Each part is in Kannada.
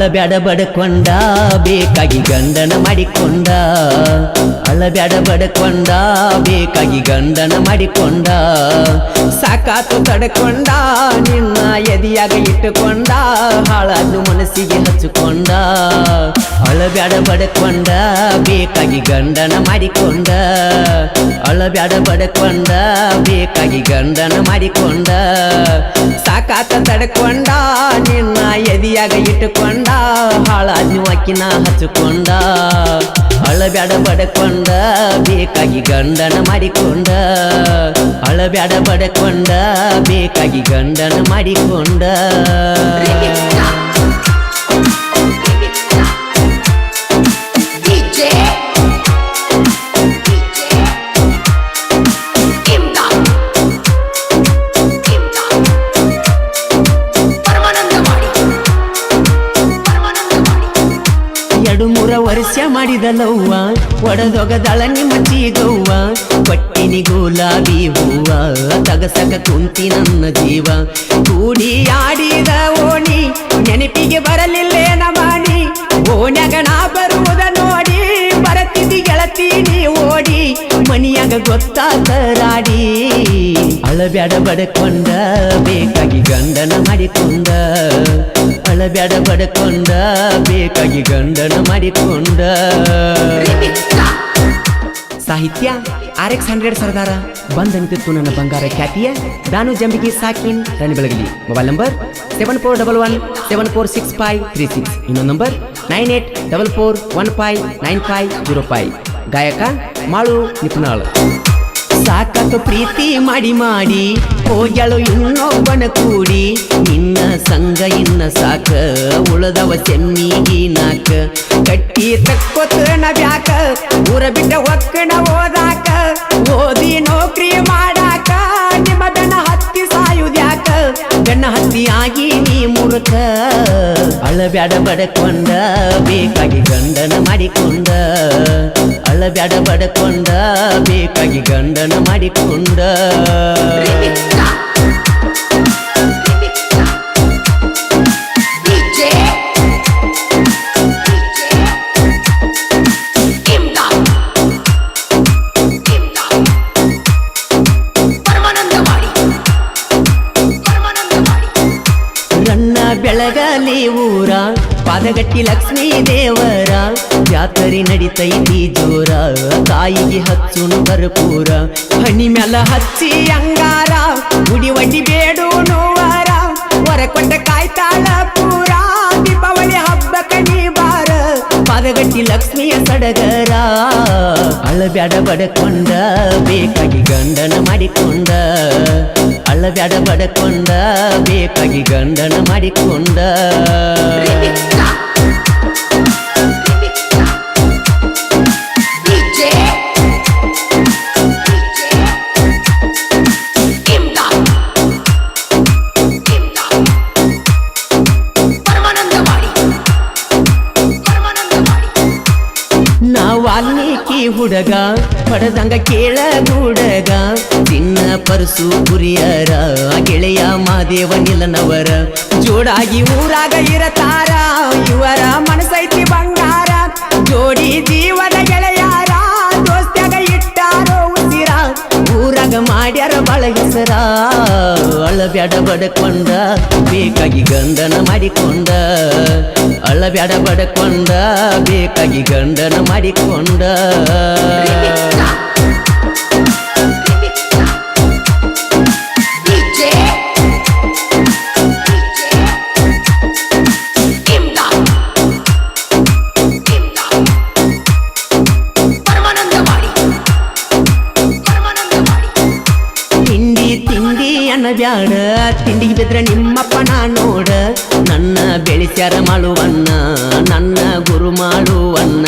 ಅಳಬ್ಯಾಡ ಬಡಕೊಂಡ ಬೇಕಾಗಿ ಗಂಡನ ಮಾಡಿಕೊಂಡ ಅಳಬ್ಯಾಡ ಬಡಕೊಂಡ ಬೇಕಾಗಿ ಗಂಡನ ಮಾಡಿಕೊಂಡ ಸಾಕಾತು ತಡಕೊಂಡ ನಿನ್ನ ಎದಿಯಾಗ ಇಟ್ಟುಕೊಂಡ ಹಾಳಾದು ಮನಸ್ಸಿಗೆ ಹಚ್ಚಿಕೊಂಡ ಅಳಬ್ಯಾಡ ಬಡಕೊಂಡ ಬೇಕಾಗಿ ಗಂಡನ ಮಾಡಿಕೊಂಡ ಅಳಬ್ಯಾಡ ಬಡಕೊಂಡ ಬೇಕಾಗಿ ಗಂಡನ ಮಾಡಿಕೊಂಡ ಸಾಕಾತ ತಡಕೊಂಡ ನಿನ್ನ ಎದಿಯಾಗ ಇಟ್ಟುಕೊಂಡ ಹಾಳಾದ್ನು ಅಕ್ಕಿನ ಹಚ್ಚಿಕೊಂಡ ಅಳಬ್ಯಾಡ ಬಡಕೊಂಡ ಬೇಕಾಗಿ ಗಂಡನ ಮಾಡಿಕೊಂಡ ಅಳಬ್ಯಾಡ ಬಡಕೊಂಡ ಬೇಕಾಗಿ ಗಂಡನ ಮಾಡಿಕೊಂಡ ಎರಡು ಮೂರ ವರ್ಷ ಮಾಡಿದಲವ್ವ ಒಡದೊಗದಳ ನಿಮ್ಮ ಚೀಗವ್ವ ಪಟ್ಟಿನಿ ಗುಲಾಬಿ ಹೂವ ತಗಸಕ ಕುಂತಿ ನನ್ನ ಜೀವ ಕೂಡಿ ಆಡಿದ ಓಣಿ ನೆನಪಿಗೆ ಬರಲಿಲ್ಲೇನ ಮಾಡಿ ಓಣ್ಯಾಗ ನಾ ಬರುವುದ ನೋಡಿ ಬರತಿದ್ದಿ ಗೆಳತೀನಿ ಓಡಿ ಮನಿಯಾಗ ಗೊತ್ತಾತ ರಾಡಿ ಅಳಬ್ಯಾಡ ಬಡಕೊಂಡ ಬೇಕಾಗಿ ಗಂಡನ ಮಾಡಿಕೊಂಡ ಅಳಬ್ಯಾಡ ಬಡಕೊಂಡ ಬೇಕಾಗಿ ಗಂಡನ ಮಾಡಿಕೊಂಡ ಸಾಹಿತ್ಯ RX100 ಸರ್ದಾರ ಬಂದಂತಿತ್ತು ನನ್ನ ಬಂಗಾರ ಖ್ಯಾತಿಯ ದಾನು ಜಂಬಿಗಿ ಸಾಕಿನ್ ರನ್ ಬೆಳಗಲಿ ಮೊಬೈಲ್ ನಂಬರ್ 7411746536 ಇನ್ನೊಂದು ನಂಬರ್ 9844159505 ಗಾಯಕ ಮಾಳು ನಿಪುಣಾಳ್ ಸಾಕತ್ತು ಪ್ರೀತಿ ಮಾಡಿ ಮಾಡಿ ಹೋಗ್ಯಾಳು ಇನ್ನೊಬ್ಬನ ಕೂಡಿ ನಿನ್ನ ಸಂಗ ಇನ್ನ ಸಾಕ ಉಳದವ ಚೆನ್ನಿಗಿ ನಾಕ ಕಟ್ಟಿ ತಕ್ಕೊತನ ಬ್ಯಾಕ ಊರ ಬಿಟ್ಟ ಒಕ್ಕಣ ಓದಾಕ ಓದಿ ನೌಕರಿ ಮಾಡಾಕ ನಿಮ್ಮ ಬೆನ್ನ ಹತ್ತಿ ಸಾಯುದ್ಯಾಕ ಬೆನ್ನ ಹತ್ತಿ ಆಗಿ ನೀ ಮುರುಕ ಅಳಬ್ಯಾಡ ಬಡಕೊಂಡ ಬೇಕಾಗಿ ಗಂಡನ ಮಾಡಿಕೊಂಡ ಅಳಬ್ಯಾಡ ಬಡಕೊಂಡ ಬೇಕಾಗಿ ಗಂಡನ ಮಾಡಿಕೊಂಡ ರನ್ನ ಬೆಳಗಲಿ ಊರ ಪಾದಗಟ್ಟಿ ಲಕ್ಷ್ಮೀ ದೇವರ ಜಾತ್ರೆ ನಡಿತೈತಿ ಜೋರ ತಾಯಿಗೆ ಹಚ್ಚುನು ಕರ್ಪೂರ ಹಣಿ ಮ್ಯಾಲ ಹಚ್ಚಿ ಅಂಗಾರ ಗುಡಿ ಒಡ್ಡಿ ಬೇಡು ನೋವಾರ ಹೊರ ಕೊಟ್ಟ ಕಾಯ್ತಾಳ ಪೂರ ದೀಪಾವಳಿ ಹಬ್ಬ ಕಣಿ ಬಾರ ಪಾದಗಟ್ಟಿ ಲಕ್ಷ್ಮಿಯ ಸಡಗರ ಅಳಬ್ಯಾಡ ಬಡಕೊಂಡ ಬೇಕಾಗಿ ಗಂಡನ ಮಾಡಿಕೊಂಡ ಅಳಬ್ಯಾಡ ಬಡಕೊಂಡ ಬೇಕಾಗಿ ಗಂಡನ ಮಾಡಿಕೊಂಡ ವಾಲ್ಮೀಕಿ ಹುಡುಗ ಪಡೆದಂಗ ಕೇಳ ಗುಡಗ ಚಿನ್ನ ಪರಸು ಗುರಿಯರ ಗೆಳೆಯ ಮಾದೇವ ನಿಲನವರ ಜೋಡಾಗಿ ಊರಾಗ ಇರತಾರ ಇವರ ಮನಸೈತಿ ಬಂಗಾರ ಜೋಡಿ ಜೀವನ ಗೆಳೆಯಾರ ದೋಸ್ತ್ಯಾಗ ಇಟ್ಟಾರೋ ಉಸಿರ ಊರಾಗ ಮಾಡ್ಯಾರ ಬಾಳ ಹೆಸರ ಅಳಬ್ಯಾಡ ಬಡಕೊಂಡ ಬೇಕಾಗಿ ಗಂಡನ ಮಾಡಿಕೊಂಡ ಅಳಬ್ಯಾಡ ಬಡಕೊಂಡ ಬೇಕಾಗಿ ಗಂಡನ ಮಾಡಿಕೊಂಡ ಬ್ಯಾಡ ತಿಂಡಿಗೆ ಬಿದ್ರೆ ನಿಮ್ಮಪ್ಪನ ನೋಡ ನನ್ನ ಬೆಳೆಸ್ಯಾರ ಮಾಡುವನ್ನ ನನ್ನ ಗುರು ಮಾಡುವನ್ನ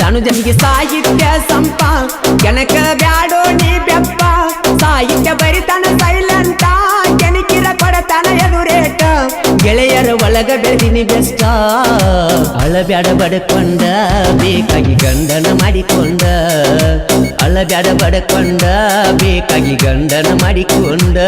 ತಾನು ಜನಿಗೆ ಸಾಹಿತ್ಯ ಸಂಪ ಕೆಣಕ ಬ್ಯಾಡೋ ನೀ ಬೆಪ್ಪ ಸಾಹಿತ್ಯ ಬರಿತಾನ ಸೈಲೆಂಟ ಕೆಣಕಿರ ಕೊಡತಾನ ಎದುರೇಟ ಗೆಳೆಯರ ಒಳಗ ಬೆಳೆದಿನಿ ಬೆಷ್ಟ ಅಳಬ್ಯಾಡ ಬಡಕೊಂಡ ಬೇಕಾಗಿ ಗಂಡನ ಮಾಡಿಕೊಂಡ ಅಳಬ್ಯಾಡ ಬಡಕೊಂಡ ಬೇಕಾಗಿ ಗಂಡನ ಮಾಡಿಕೊಂಡ